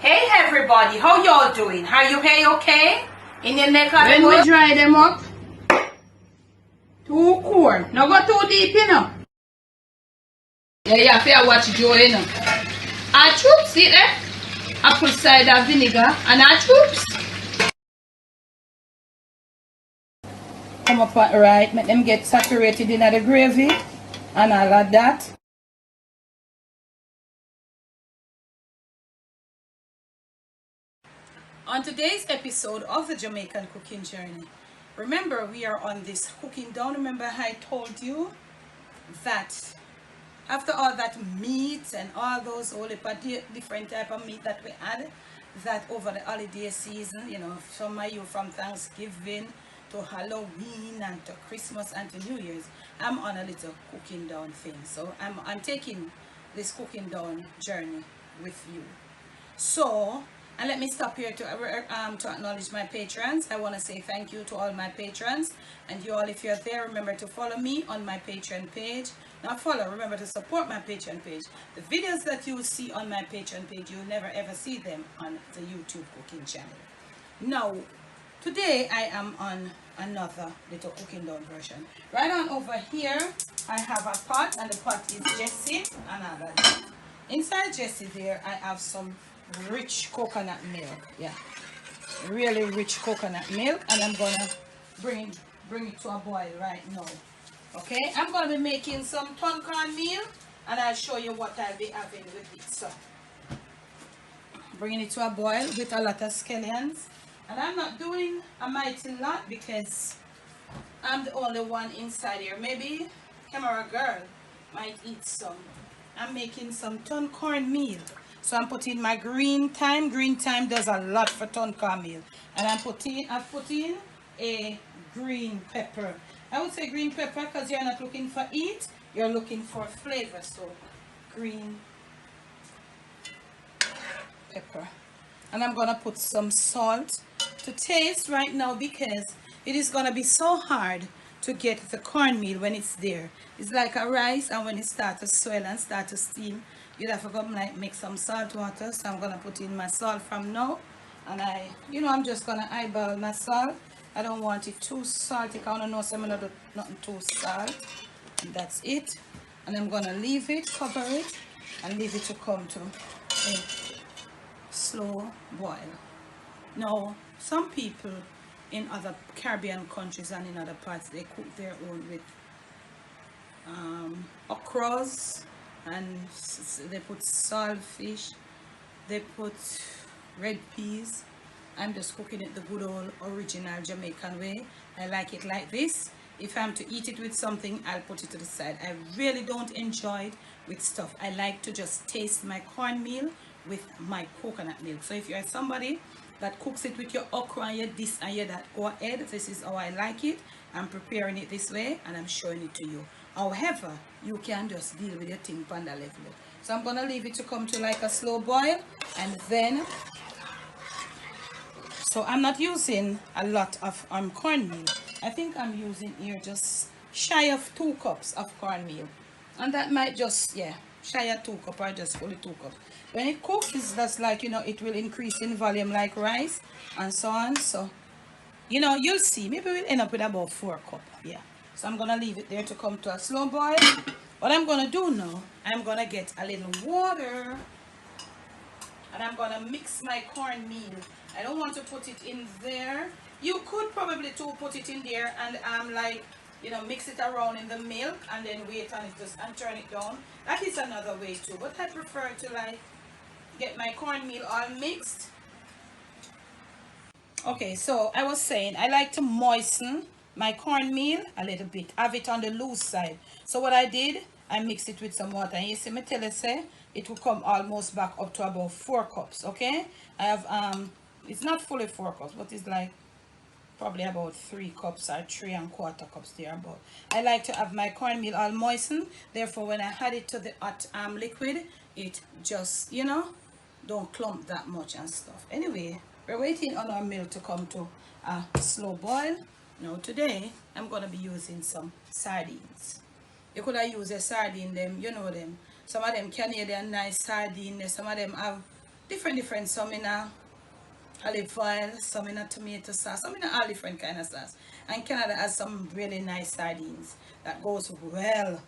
Hey everybody, how y'all doing? Are you okay? In your neck of When we dry them up, too cold. Now go too deep, you know. Yeah, you have to watch Joe, you know. Our troops, see there? Apple cider vinegar and our troops. Come up right, make them get saturated in the gravy and all of that. On today's episode of the Jamaican Cooking Journey, remember we are on this cooking down. Remember I told you that after all that meat and all those whole different type of meat that we had, that over the holiday season, you know, some of you from Thanksgiving to Halloween and to Christmas and to New Year's, I'm on a little cooking down thing. So I'm taking this cooking down journey with you. So, and let me stop here to acknowledge my patrons. I want to say thank you to all my patrons, and you all, if you're there, remember to follow me on my Patreon page. Not follow, remember to support my Patreon page. The videos that you see on my Patreon page, you'll never ever see them on the YouTube cooking channel. Now, today I am on another little cooking down version. Right on over here, I have a pot, and the pot is Jessie and all that. Inside Jessie there, I have some rich coconut milk. Yeah, really rich coconut milk, and I'm gonna bring it to a boil right now. Okay, I'm gonna be making some Tun cornmeal, and I'll show you what I'll be having with it. So, bringing it to a boil with a lot of scallions, and I'm not doing a mighty lot because I'm the only one inside here. Maybe camera girl might eat some. I'm making some Tun cornmeal. So I'm putting my green thyme. Green thyme does a lot for Tun cornmeal. And I've put in a green pepper. I would say green pepper because you're not looking for heat, you're looking for flavor. So green pepper. And I'm gonna put some salt to taste right now because it is gonna be so hard to get the cornmeal when it's there. It's like a rice, and when it starts to swell and start to steam, you'd have to come like make some salt water. So I'm gonna put in my salt from now, and I'm just gonna eyeball my salt. I don't want it too salty. I wanna know some nothing too salt. And that's it. And I'm gonna leave it, cover it, and leave it to come to a slow boil. Now, some people in other Caribbean countries and in other parts, they cook their own with okras, and they put saltfish, they put red peas. I'm just cooking it the good old original Jamaican way. I like it like this. If I'm to eat it with something, I'll put it to the side. I really don't enjoy it with stuff. I like to just taste my cornmeal with my coconut milk. So if you're somebody that cooks it with your okra and your this and your that, go ahead. This is how I like it. I'm preparing it this way and I'm showing it to you. However, you can just deal with your thing on the level. So I'm gonna leave it to come to like a slow boil, and then, so I'm not using a lot of cornmeal. I think I'm using here just shy of 2 cups of cornmeal, and that might just, yeah, shy of 2 cups or just fully 2 cups. When it cooks, it's just like, it will increase in volume like rice and so on. So, you'll see. Maybe we'll end up with about 4 cups. Yeah. So I'm going to leave it there to come to a slow boil. What I'm going to do now, I'm going to get a little water, and I'm going to mix my cornmeal. I don't want to put it in there. You could probably too put it in there and mix it around in the milk and then wait on it and turn it down. That is another way too. But I prefer to get my cornmeal all mixed. Okay, so I was saying I like to moisten my cornmeal a little bit, have it on the loose side. So what I did, I mixed it with some water, and you see me tell you say it will come almost back up to about 4 cups. Okay, I have it's not fully 4 cups, but it's like probably about 3 cups or 3¼ cups there about. I like to have my cornmeal all moistened, therefore when I add it to the hot liquid, it just don't clump that much and stuff. Anyway, we're waiting on our milk to come to a slow boil. Now today I'm gonna be using some sardines. You could have used a sardine, them, them. Some of them Canadian nice sardine, some of them have different. Some in a olive oil, some in a tomato sauce, some in a all different kind of sauce. And Canada has some really nice sardines that goes well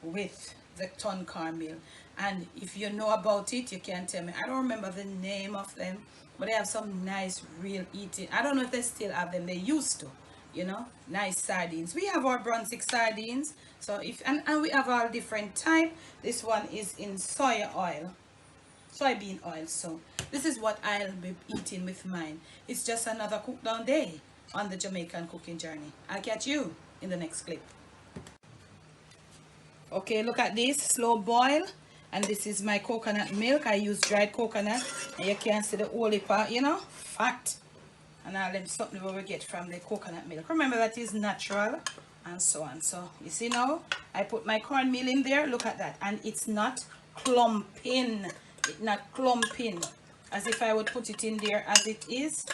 with the Tun Cornmeal. And if you know about it, you can tell me. I don't remember the name of them, but they have some nice real eating. I don't know if they still have them. They used to, you know, nice sardines. We have our Brunswick sardines. So if and we have all different type. This one is in soya oil, soybean oil. So this is what I'll be eating with mine. It's just another cook down day on the Jamaican cooking journey. I'll catch you in the next clip. Okay, look at this, slow boil. And this is my coconut milk. I use dried coconut, and you can see the holy part, you know, fat and all them something we get from the coconut milk. Remember that is natural and so on. So you see now I put my cornmeal in there. Look at that, and it's not clumping. It's not clumping as if I would put it in there as it is.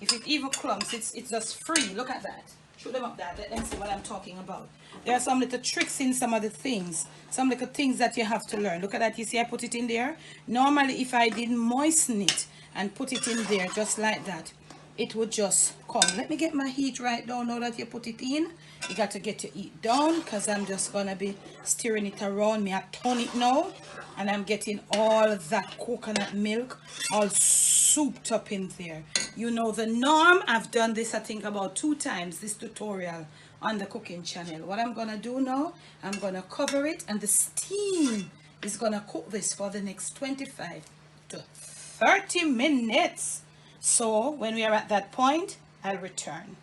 If it even clumps, it's just free. Look at that. Show them up that. Let them see what I'm talking about. There are some little tricks in some of the things, some little things that you have to learn. Look at that. You see I put it in there. Normally if I didn't moisten it and put it in there just like that, it would just come. Let me get my heat right down now that you put it in. You got to get your heat down because I'm just going to be stirring it around. Me I turn it now, and I'm getting all that coconut milk all souped up in there. You know the norm. I've done this I think about 2 times, this tutorial on the cooking channel. What I'm going to do now, I'm going to cover it, and the steam is going to cook this for the next 25 to 30 minutes. So when we are at that point, I'll return.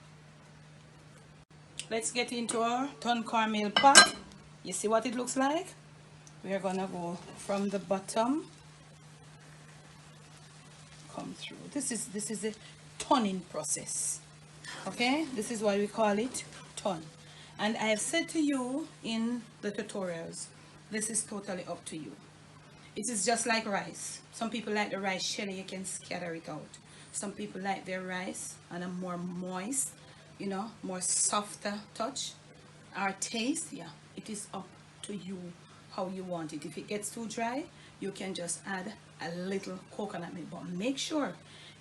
Let's get into our Tun Cornmeal pot. You see what it looks like? We are gonna go from the bottom, come through. This is a tunning process. Okay, this is why we call it tun. And I have said to you in the tutorials, this is totally up to you. It is just like rice. Some people like the rice shelly, you can scatter it out. Some people like their rice and a more moist, you know, more softer touch. Our taste, yeah, it is up to you how you want it. If it gets too dry, you can just add a little coconut milk. But make sure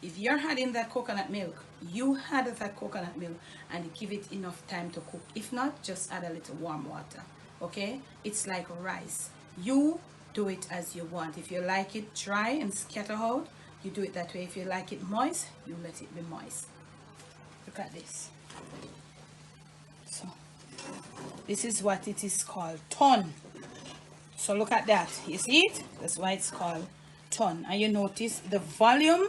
if you're adding that coconut milk, you add that coconut milk and give it enough time to cook. If not, just add a little warm water. Okay? It's like rice. You do it as you want. If you like it dry and scatter out, you do it that way. If you like it moist, you let it be moist. Look at this. So this is what it is called, tun. So look at that. You see it? That's why it's called tun. And you notice the volume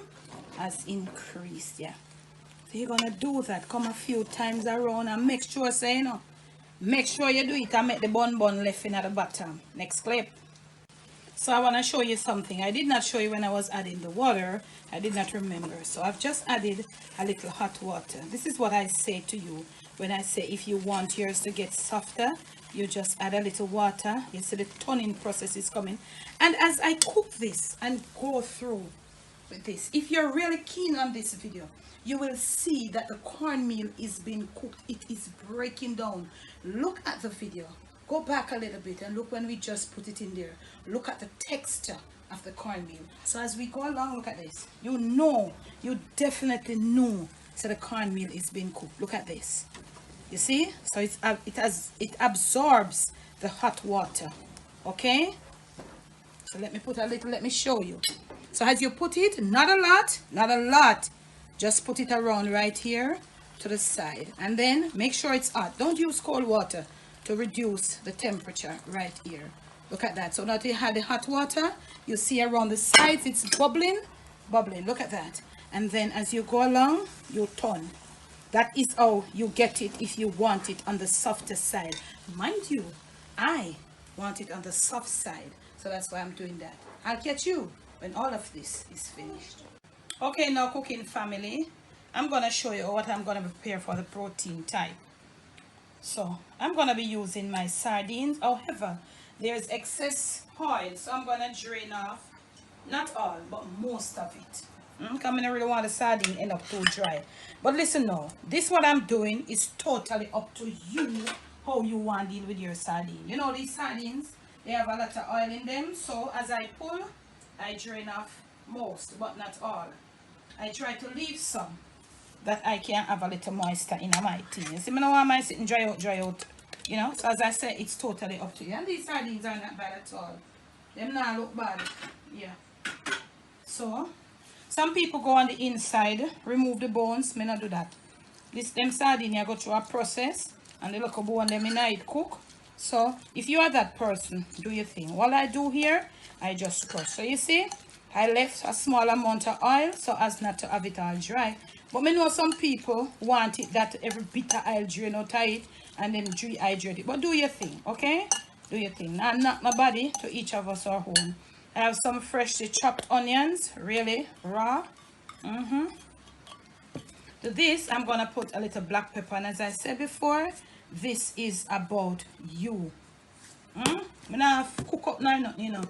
has increased. Yeah. So you're gonna do that. Come a few times around and make sure, say, you know, make sure you do it and make the bun left in at the bottom. Next clip. So I want to show you something. I did not show you when I was adding the water. I did not remember. So I've just added a little hot water. This is what I say to you when I say if you want yours to get softer, you just add a little water. You see the turning process is coming. And as I cook this and go through with this, if you're really keen on this video, you will see that the cornmeal is being cooked. It is breaking down. Look at the video. Go back a little bit and look when we just put it in there. Look at the texture of the cornmeal. So as we go along, look at this. You know, you definitely know so the cornmeal is being cooked. Look at this. You see? So it absorbs the hot water. Okay? So let me put a little, let me show you. So as you put it, not a lot. Just put it around right here to the side. And then make sure it's hot. Don't use cold water to reduce the temperature right here. Look at that. So now you have the hot water, you see around the sides it's bubbling. Look at that. And then as you go along, you turn. That is how you get it if you want it on the softer side. Mind you, I want it on the soft side, so that's why I'm doing that. I'll catch you when all of this is finished. Okay, now cooking family, I'm gonna show you what I'm gonna prepare for the protein type. So I'm going to be using my sardines. However, there's excess oil, so I'm going to drain off, not all, but most of it. Because I don't really want the sardine end up too dry. But listen now, this what I'm doing is totally up to you, how you want to deal with your sardine. You know these sardines, they have a lot of oil in them. So as I pull, I drain off most, but not all. I try to leave some that I can have a little moisture in my thing. You see, I don't want my sitting dry out. You know, so as I said, it's totally up to you. And these sardines are not bad at all. Them not look bad. Yeah. So, some people go on the inside, remove the bones. Me not do that. Them sardines, you go through a process, and the little bone them in it cook. So, if you are that person, do your thing. What I do here, I just crush. So, you see, I left a small amount of oil so as not to have it all dry. But me know some people want it that every bit of oil drain out of it and then dehydrate it. But do your thing, okay? Do your thing. And not my body, to each of us our own. I have some freshly chopped onions, really raw. To this, I'm gonna put a little black pepper, and as I said before, this is about you. I'm not cook up now, you know.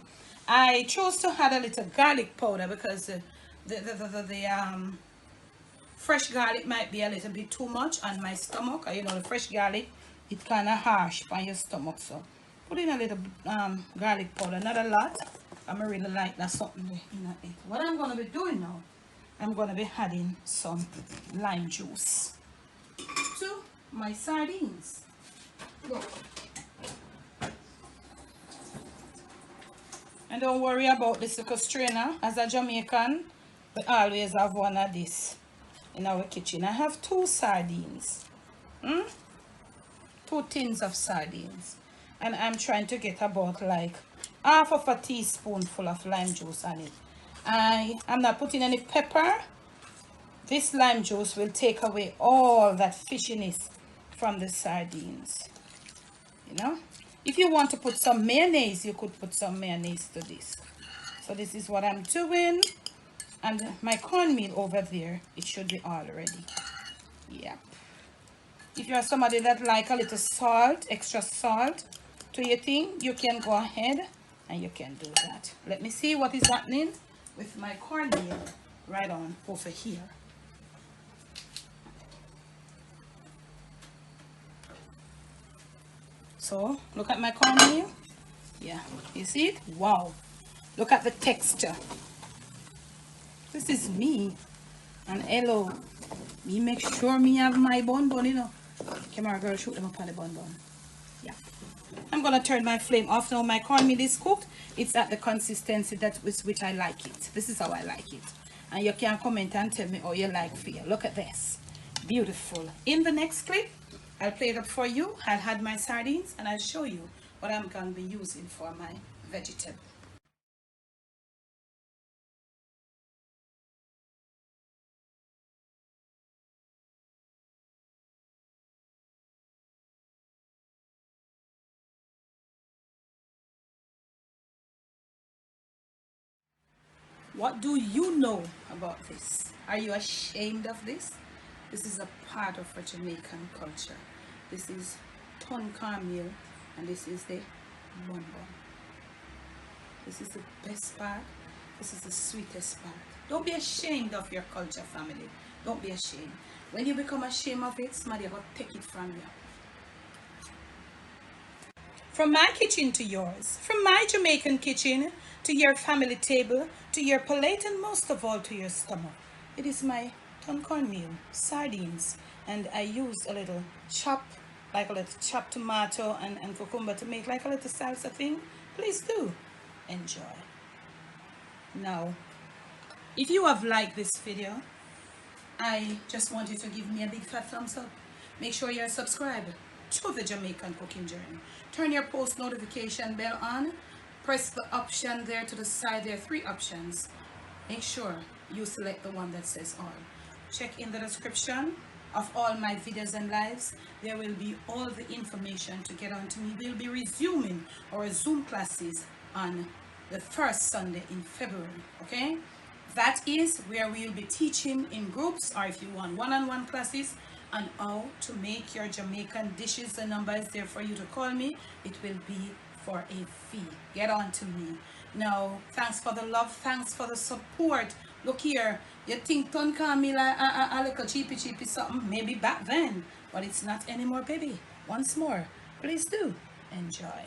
I chose to add a little garlic powder because the fresh garlic might be a little bit too much on my stomach. You know, the fresh garlic, it's kind of harsh on your stomach, so put in a little garlic powder, not a lot. I really like that something in it. What I'm gonna be doing now, I'm gonna be adding some lime juice to my sardines. Look. And don't worry about this little strainer. As a Jamaican, we always have one of this in our kitchen. I have 2 sardines. 2 tins of sardines. And I'm trying to get about like half of a teaspoonful of lime juice on it. I'm not putting any pepper. This lime juice will take away all that fishiness from the sardines. You know? If you want to put some mayonnaise, you could put some mayonnaise to this. So this is what I'm doing. And my cornmeal over there, it should be all ready. Yep. If you are somebody that like a little salt, extra salt to your thing, you can go ahead and you can do that. Let me see what is happening with my cornmeal right on over here. So, look at my cornmeal. Yeah, you see it? Wow. Look at the texture. This is me. And hello. Me make sure me have my bun, you know. Camera girl, shoot them up on the bun. Yeah. I'm going to turn my flame off now. My cornmeal is cooked. It's at the consistency that with which I like it. This is how I like it. And you can comment and tell me how you like feel. Look at this. Beautiful. In the next clip, I'll play it up for you. I'll add my sardines and I'll show you what I'm going to be using for my vegetable. What do you know about this? Are you ashamed of this? This is a part of a Jamaican culture. This is Tun Cornmeal and this is the bun. This is the best part. This is the sweetest part. Don't be ashamed of your culture, family. Don't be ashamed. When you become ashamed of it, somebody will take it from you. From my kitchen to yours, from my Jamaican kitchen to your family table, to your plate, and most of all to your stomach. It is my Tun Cornmeal, sardines, and I used a little chopped tomato and cucumber to make like a little salsa thing. Please do enjoy. Now, if you have liked this video, I just want you to give me a big fat thumbs up. Make sure you're subscribed to the Jamaican Cooking Journey. Turn your post notification bell on. Press the option there to the side. There are 3 options. Make sure you select the one that says all. Check in the description of all my videos and lives. There will be all the information to get on to me. We'll be resuming our Zoom classes on the first Sunday in February. Okay? That is where we'll be teaching in groups, or if you want one-on-one classes, on how to make your Jamaican dishes. The number is there for you to call me. It will be for a fee. Get on to me. Now, thanks for the love. Thanks for the support. Look here. You think Tun Cornmeal a little cheapy something? Maybe back then. But it's not anymore, baby. Once more, please do enjoy.